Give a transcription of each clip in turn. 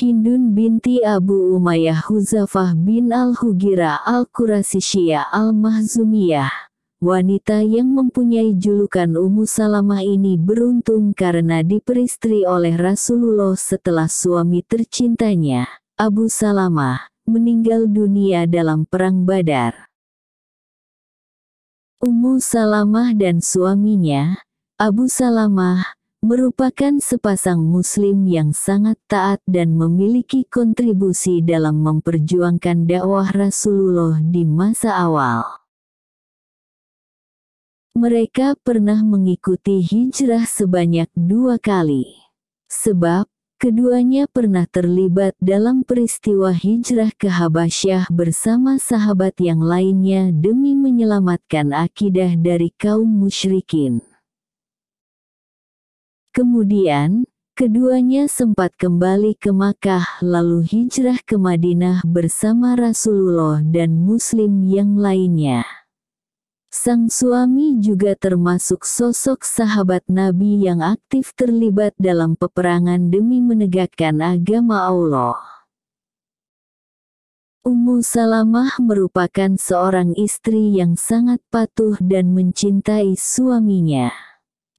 Hindun binti Abu Umayyah Huzafah bin Al-Hugira Al-Qurasyiyah Al-Mahzumiyah. Wanita yang mempunyai julukan Ummu Salamah ini beruntung karena diperistri oleh Rasulullah setelah suami tercintanya, Abu Salamah, meninggal dunia dalam Perang Badar. Ummu Salamah dan suaminya, Abu Salamah, merupakan sepasang muslim yang sangat taat dan memiliki kontribusi dalam memperjuangkan dakwah Rasulullah di masa awal. Mereka pernah mengikuti hijrah sebanyak 2 kali. Sebab, keduanya pernah terlibat dalam peristiwa hijrah ke Habasyah bersama sahabat yang lainnya demi menyelamatkan akidah dari kaum musyrikin. Kemudian, keduanya sempat kembali ke Makkah lalu hijrah ke Madinah bersama Rasulullah dan muslim yang lainnya. Sang suami juga termasuk sosok sahabat Nabi yang aktif terlibat dalam peperangan demi menegakkan agama Allah. Ummu Salamah merupakan seorang istri yang sangat patuh dan mencintai suaminya.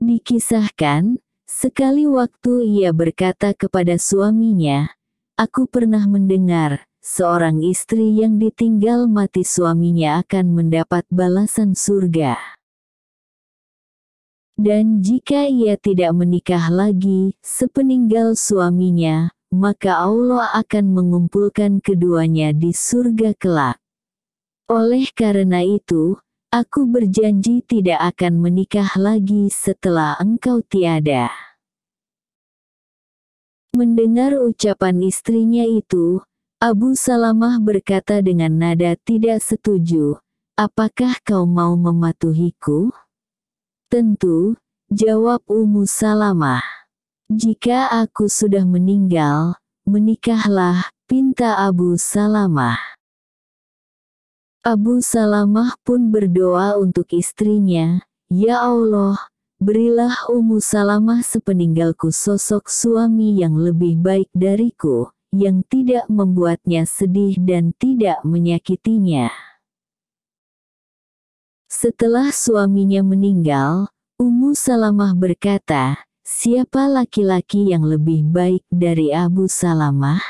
Dikisahkan, sekali waktu ia berkata kepada suaminya, "Aku pernah mendengar, seorang istri yang ditinggal mati suaminya akan mendapat balasan surga. Dan jika ia tidak menikah lagi, sepeninggal suaminya, maka Allah akan mengumpulkan keduanya di surga kelak. Oleh karena itu, aku berjanji tidak akan menikah lagi setelah engkau tiada." Mendengar ucapan istrinya itu, Abu Salamah berkata dengan nada tidak setuju, "Apakah kau mau mematuhiku?" "Tentu," jawab Ummu Salamah. "Jika aku sudah meninggal, menikahlah," pinta Abu Salamah. Abu Salamah pun berdoa untuk istrinya, "Ya Allah, berilah Ummu Salamah sepeninggalku sosok suami yang lebih baik dariku, yang tidak membuatnya sedih dan tidak menyakitinya." Setelah suaminya meninggal, Ummu Salamah berkata, "Siapa laki-laki yang lebih baik dari Abu Salamah?"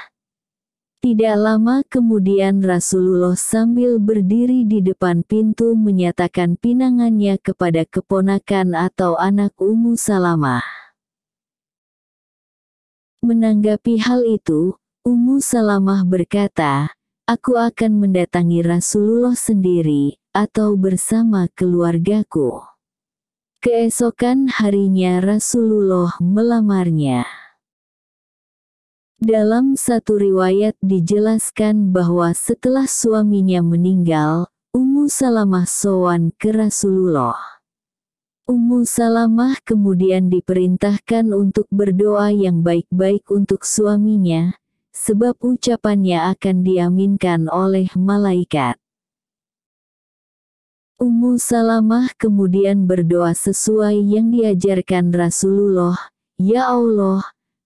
Tidak lama kemudian Rasulullah sambil berdiri di depan pintu menyatakan pinangannya kepada keponakan atau anak Ummu Salamah. Menanggapi hal itu, Ummu Salamah berkata, "Aku akan mendatangi Rasulullah sendiri, atau bersama keluargaku." Keesokan harinya Rasulullah melamarnya. Dalam satu riwayat dijelaskan bahwa setelah suaminya meninggal, Ummu Salamah sowan ke Rasulullah. Ummu Salamah kemudian diperintahkan untuk berdoa yang baik-baik untuk suaminya, sebab ucapannya akan diaminkan oleh malaikat. Ummu Salamah kemudian berdoa sesuai yang diajarkan Rasulullah, "Ya Allah,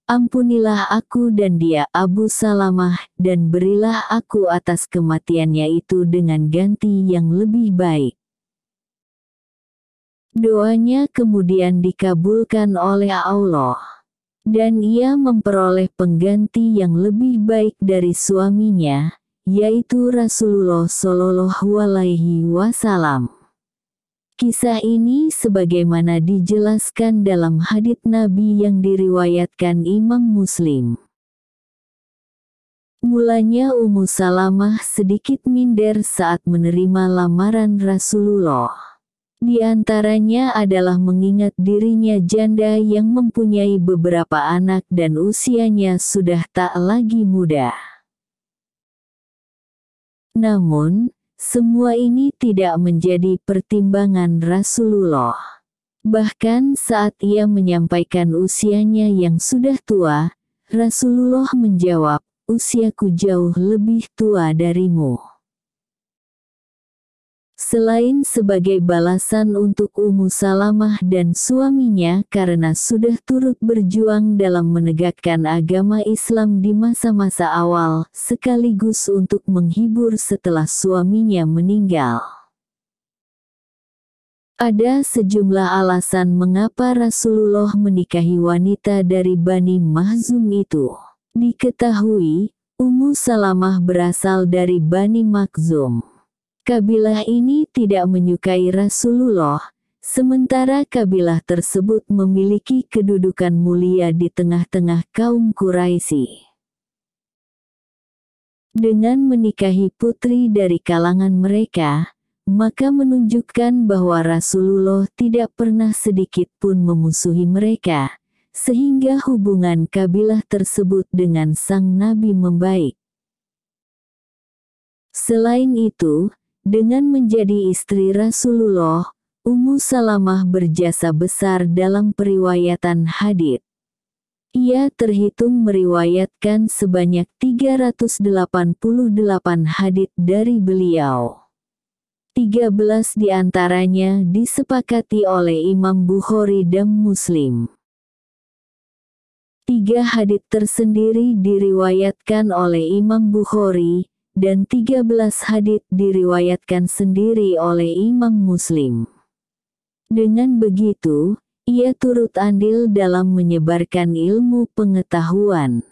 ampunilah aku dan dia Abu Salamah dan berilah aku atas kematiannya itu dengan ganti yang lebih baik." Doanya kemudian dikabulkan oleh Allah, dan ia memperoleh pengganti yang lebih baik dari suaminya, yaitu Rasulullah Shallallahu Alaihi Wasallam. Kisah ini sebagaimana dijelaskan dalam hadits Nabi yang diriwayatkan Imam Muslim. Mulanya Ummu Salamah sedikit minder saat menerima lamaran Rasulullah. Di antaranya adalah mengingat dirinya janda yang mempunyai beberapa anak dan usianya sudah tak lagi muda. Namun, semua ini tidak menjadi pertimbangan Rasulullah. Bahkan saat ia menyampaikan usianya yang sudah tua, Rasulullah menjawab, "Usiaku jauh lebih tua darimu." Selain sebagai balasan untuk Ummu Salamah dan suaminya karena sudah turut berjuang dalam menegakkan agama Islam di masa-masa awal, sekaligus untuk menghibur setelah suaminya meninggal. Ada sejumlah alasan mengapa Rasulullah menikahi wanita dari Bani Makhzum itu. Diketahui, Ummu Salamah berasal dari Bani Makhzum. Kabilah ini tidak menyukai Rasulullah, sementara kabilah tersebut memiliki kedudukan mulia di tengah-tengah kaum Quraisy. Dengan menikahi putri dari kalangan mereka, maka menunjukkan bahwa Rasulullah tidak pernah sedikit pun memusuhi mereka, sehingga hubungan kabilah tersebut dengan sang Nabi membaik. Selain itu, dengan menjadi istri Rasulullah, Ummu Salamah berjasa besar dalam periwayatan hadits. Ia terhitung meriwayatkan sebanyak 388 hadits dari beliau. 13 diantaranya disepakati oleh Imam Bukhari dan Muslim. 3 hadits tersendiri diriwayatkan oleh Imam Bukhari, dan 13 hadits diriwayatkan sendiri oleh Imam Muslim. Dengan begitu, ia turut andil dalam menyebarkan ilmu pengetahuan.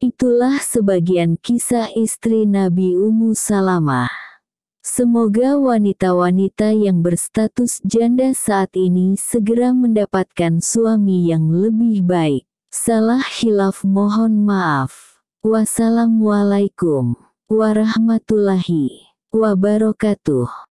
Itulah sebagian kisah istri Nabi Ummu Salamah. Semoga wanita-wanita yang berstatus janda saat ini segera mendapatkan suami yang lebih baik. Salah khilaf mohon maaf. Wassalamualaikum warahmatullahi wabarakatuh.